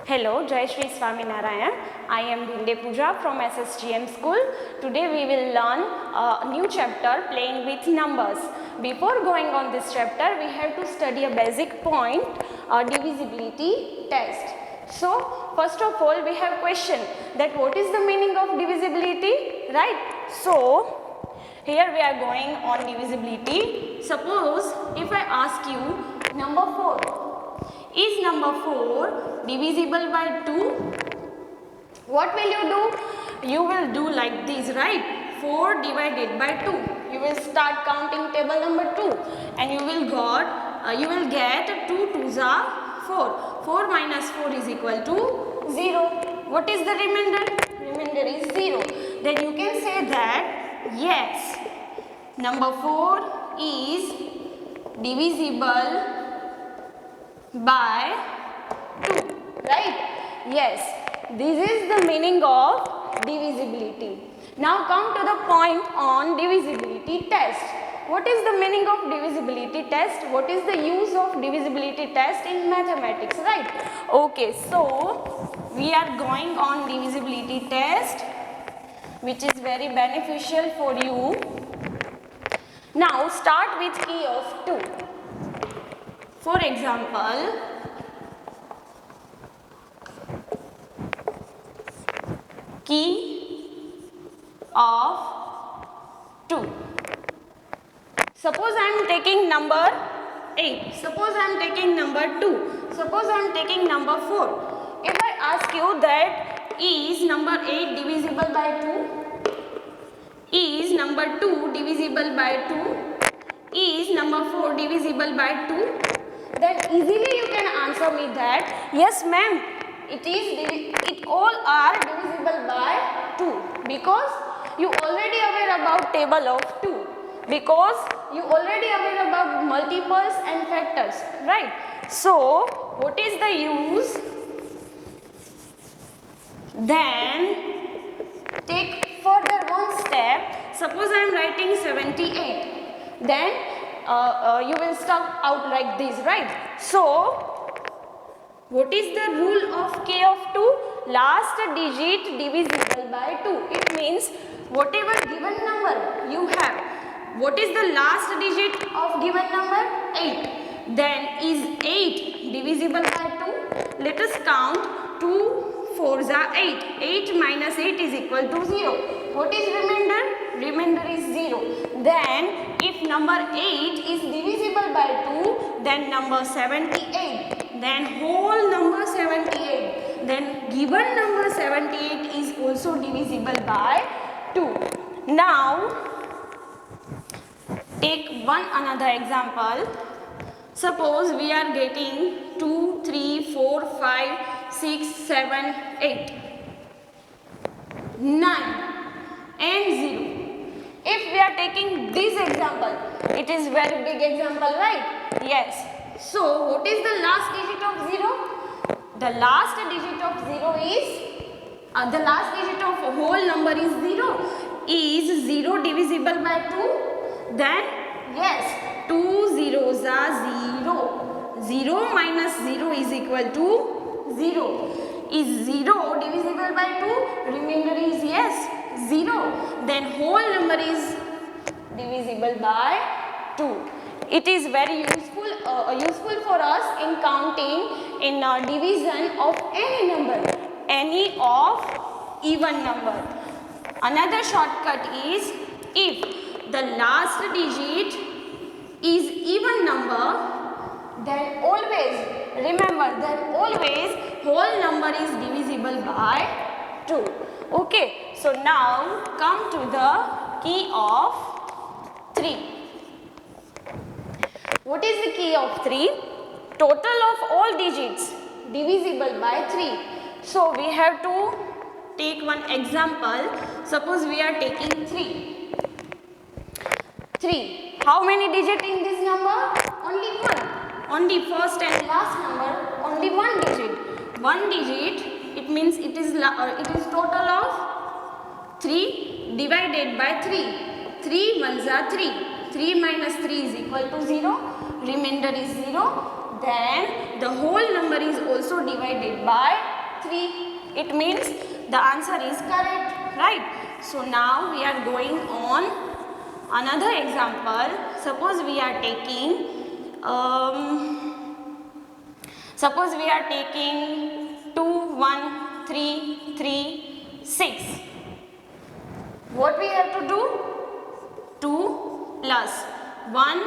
Hello, Jai Shri Swaminarayan. I am Bhinde Pooja from SSGM school. Today we will learn a new chapter, playing with numbers. Before going on this chapter, we have to study a basic point, divisibility test. So first of all, we have question that what is the meaning of divisibility, right? So here we are going on divisibility. Suppose if I ask you number 4. Is number 4 divisible by 2? What will you do? You will do like this, right? 4 divided by 2. You will start counting table number 2 and you will get 2 2s are 4. 4 minus 4 is equal to 0. What is the remainder? Remainder is 0. Then you can say that yes, number 4 is divisible by 2, right? Yes, this is the meaning of divisibility. Now come to the point on divisibility test. What is the meaning of divisibility test? What is the use of divisibility test in mathematics, right? Okay, so we are going on divisibility test, which is very beneficial for you. Now start with key of 2. For example, key of 2. Suppose I am taking number 8. Suppose I am taking number 2. Suppose I am taking number 4. If I ask you that is number 8 divisible by 2? Is number 2 divisible by 2? Is number 4 divisible by 2? Then easily you can answer me that yes ma'am, it all are divisible by 2, because you already aware about table of 2, because you already aware about multiples and factors, right? So what is the use? Then take further one step. Suppose I am writing 78. Then you will start out like this, right? So what is the rule of k of 2? Last digit divisible by 2. It means whatever given number you have, what is the last digit of given number? 8. Then is 8 divisible by 2? Let us count. 2 4s are 8. 8 minus 8 is equal to 0. What is remainder? Remainder is 0. Then if number 8 is divisible by 2, then number 78. Then whole number 78. Then given number 78 is also divisible by 2. Now take one another example. Suppose we are getting 2, 3, 4, 5, 6, 7, 8, 9 and 0. If we are taking this example, it is very big example, right? Yes. So what is the last digit of 0? The last digit of 0 is, the last digit of a whole number is 0. Is 0 divisible by 2? Then yes, 2 zeros are 0. 0 minus 0 is equal to 0. Is 0 divisible by 2? Remainder is yes, 0. Then whole number is divisible by 2. It is very useful for us in counting, in division of any number, any of even number. Another shortcut is, if the last digit is even number, then always, remember, then always whole number is divisible by 2. Okay, so now come to the key of 3. What is the key of 3? Total of all digits divisible by 3. So we have to take one example. Suppose we are taking 3. 3. How many digits in this number? Only 1. Only first and last number, only 1 digit. 1 digit, it means it is total of 3 divided by 3. 3 ones are 3. 3 minus 3 is equal to 0. Remainder is 0. Then the whole number is also divided by 3. It means the answer is correct, right? So now we are going on another example. Suppose we are taking 2, 1, 3, 3, 6. What we have to do? 2 plus 1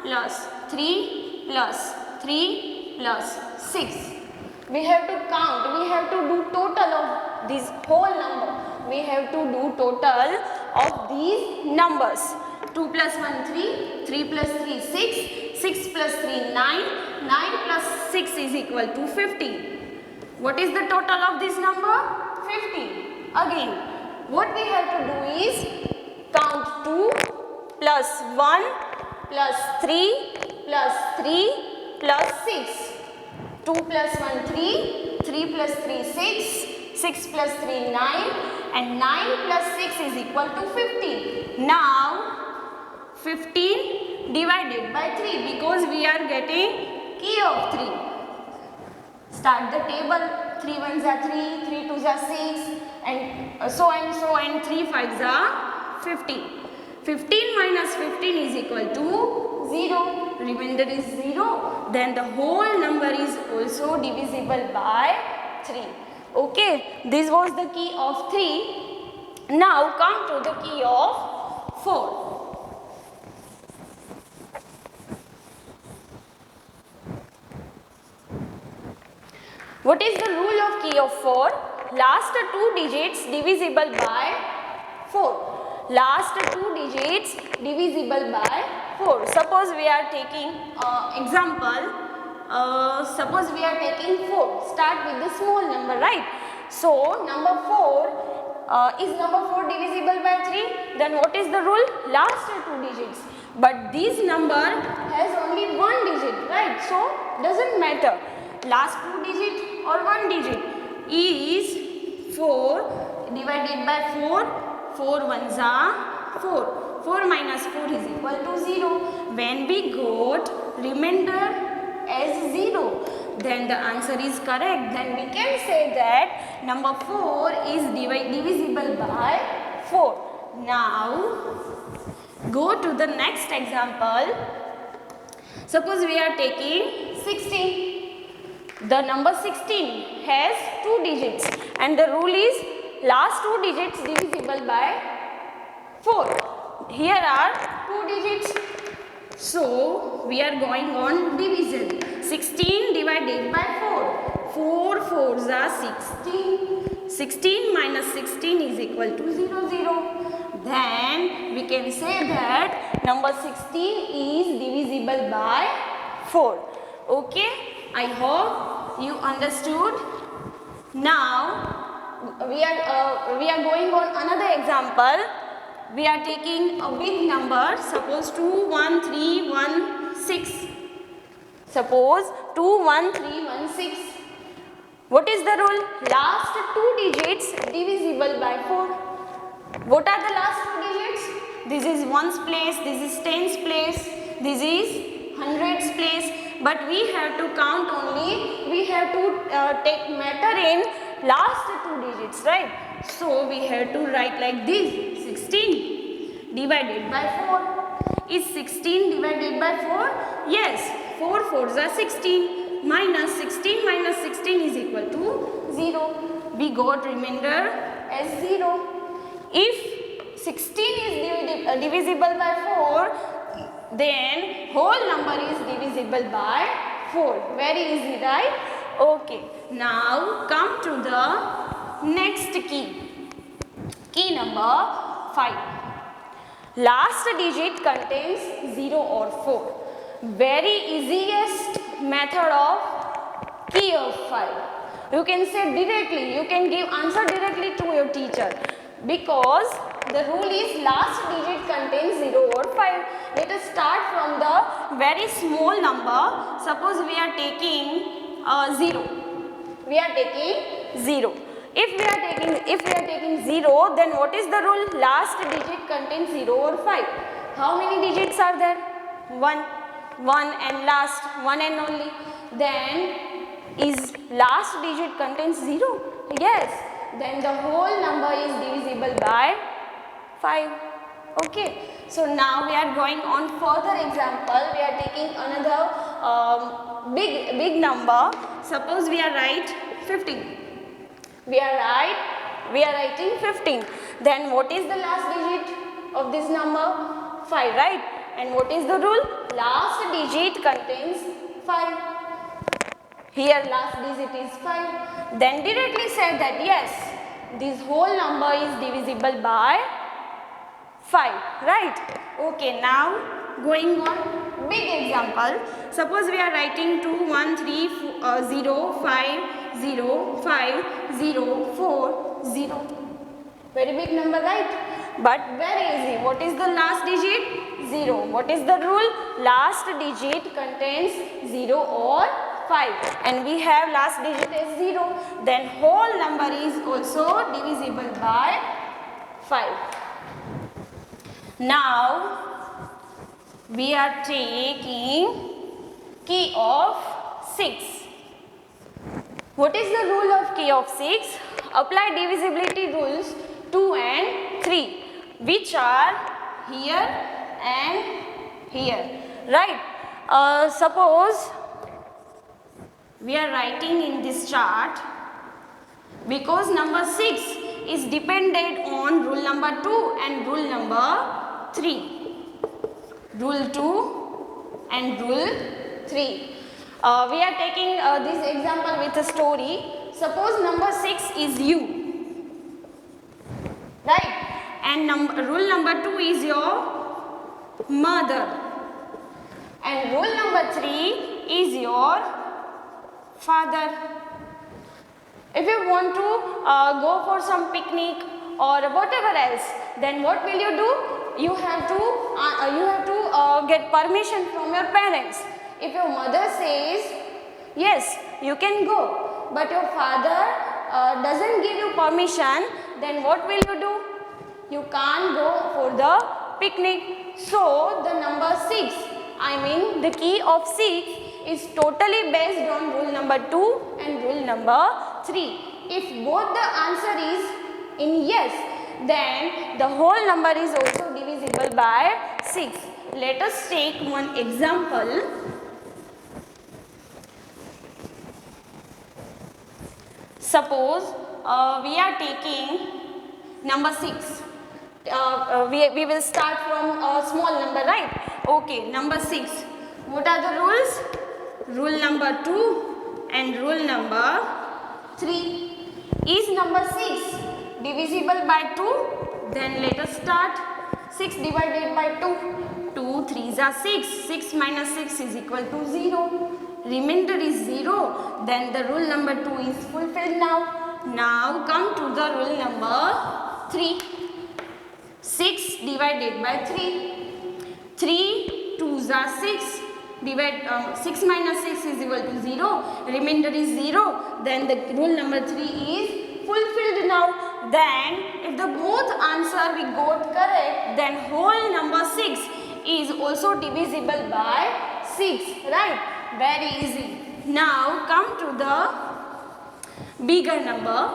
plus 3 plus 3 plus 6. We have to count, we have to do total of this whole number. We have to do total of these numbers. 2 plus 1 3, 3 plus 3 6, 6 plus 3 9, 9 plus 6 is equal to 15. What is the total of this number? 15. Again, what we have to do is count 2 plus 1 plus 3 plus 3 plus 6. 2 plus 1 3, 3 plus 3 6, 6 plus 3 9 and 9 plus 6 is equal to 15. Now 15 divided by 3 because we are getting key of 3. Start the table. 3 ones are 3, 3 twos are 6 and so and 3 fives are 15. 15 minus 15 is equal to 0. Remainder is 0. Then the whole number is also divisible by 3. Okay, this was the key of 3. Now come to the key of 4. What is the rule of key of 4? Last 2 digits divisible by 4. Last 2 digits divisible by 4. Suppose we are taking example. Suppose we are taking 4. Start with the small number, right? So number 4 is number 4 divisible by 3? Then what is the rule? Last 2 digits. But this number has only 1 digit, right? So doesn't matter. Last 2 digit or 1 digit is 4 divided by 4. 4 ones are 4. 4 minus 4 is equal to 0. When we got remainder as 0, then the answer is correct. Then we can say that number 4 is divisible by 4. Now go to the next example. Suppose we are taking 16. The number 16 has 2 digits and the rule is last 2 digits divisible by 4. Here are 2 digits. So we are going on division. 16 divided by 4. 4 fours are 16. 16 minus 16 is equal to 0, 0. Then we can say that number 16 is divisible by 4. Okay, I hope you understood. Now we are going on another example. We are taking a big number. Suppose 2, 1, 3, 1, 6. Suppose 2, 1, 3, 1, 6. What is the rule? Last 2 digits divisible by 4. What are the last 2 digits? This is ones place, this is tens place, this is hundreds place. But we have to count only, we have to take matter in last 2 digits, right? So we have to write like this, 16 divided by 4. Is 16 divided by 4? Yes, 4 fours are 16. Minus 16 minus 16 is equal to 0. We got remainder as 0. If 16 is divisible by 4, then whole number is divisible by 4. Very easy, right? Okay. Now come to the next key. Key number 5. Last digit contains 0 or 4. Very easiest method of key of 5. You can say directly, you can give answer directly to your teacher, because the rule is last digit contains 0 or 5. Let us start from the very small number. Suppose we are taking 0. We are taking 0. If we are taking 0, then what is the rule? Last digit contains 0 or 5. How many digits are there? 1. 1 and last 1 and only. Then is last digit contains 0? Yes. Then the whole number is divisible by 5. Okay. So now we are going on further example. We are taking another big number. Suppose we are write 15. We are writing 15. Then what is the last digit of this number? 5, right? And what is the rule? Last digit contains 5. Here last digit is 5. Then directly said that yes, this whole number is divisible by 5, right? Okay, now going on big example. Suppose we are writing 2, 1, 3, 0, 5, 0, 5, 0, 4, 0. Very big number, right? But very easy. What is the last digit? 0. What is the rule? Last digit contains 0 or 5. And we have last digit as 0. Then whole number is also divisible by 5. Now we are taking key of 6. What is the rule of key of 6? Apply divisibility rules 2 and 3, which are here and here, right? Suppose we are writing in this chart, because number 6 is dependent on rule number 2 and rule number 3. Rule 2 and rule 3. We are taking this example with a story. Suppose number 6 is you, right? And rule number 2 is your mother. And rule number 3 is your father. If you want to go for some picnic or whatever else, then what will you do? You have to get permission from your parents. If your mother says yes, you can go, but your father doesn't give you permission, then what will you do? You can't go for the picnic. So the number 6, the key of 6 is totally based on rule number 2 and rule number 3. If both the answer is in yes, then the whole number is also divisible by 6. Let us take one example. Suppose we are taking number 6. We will start from a small number, right? Okay, number 6. What are the rules? Rule number 2 and rule number 3. Is number 6 divisible by 2? Then let us start. 6 divided by 2. 2 3s are 6. 6 minus 6 is equal to 0. Remainder is 0. Then the rule number 2 is fulfilled now. Now come to the rule number 3. 6 divided by 3. 3 2s are 6. 6 minus 6 is equal to 0. Remainder is 0. Then the rule number 3 is fulfilled now. Then if the both answer we got correct, then whole number 6 is also divisible by 6, right? Very easy. Now come to the bigger number.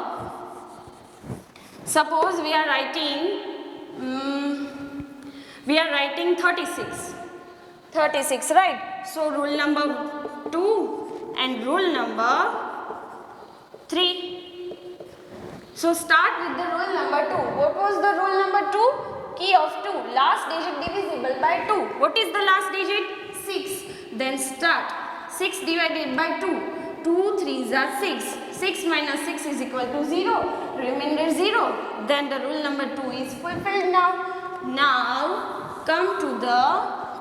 Suppose we are writing 36. 36, right? So rule number 2 and rule number 3. So start with the rule number 2. What was the rule number 2? Key of 2. Last digit divisible by 2. What is the last digit? 6. Then start. 6 divided by 2. 2 3s are 6. 6 minus 6 is equal to 0. Remainder 0. Then the rule number 2 is fulfilled now. Now come to the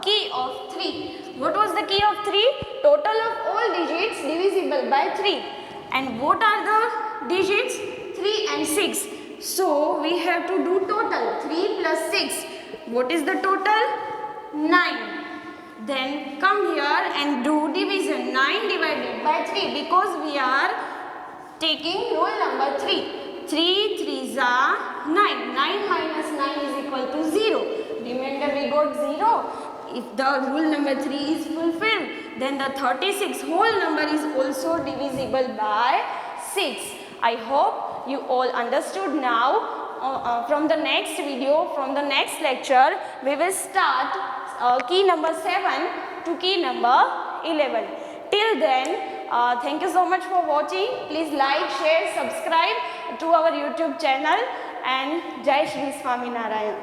key of 3. What was the key of 3? Total of all digits divisible by 3. And what are the digits? 3 and 6. So we have to do total. 3 plus 6. What is the total? 9. Then come here and do division. 9 divided by 3, because we are taking rule number 3. 3 3s are 9. 9 minus 9 is equal to 0. Remainder we got 0. If the rule number 3 is fulfilled, then the 36 whole number is also divisible by 6. I hope you all understood now. From the next video, from the next lecture, we will start key number 7 to key number 11. Till then, thank you so much for watching. Please like, share, subscribe to our YouTube channel, and Jai Shri Swaminarayan.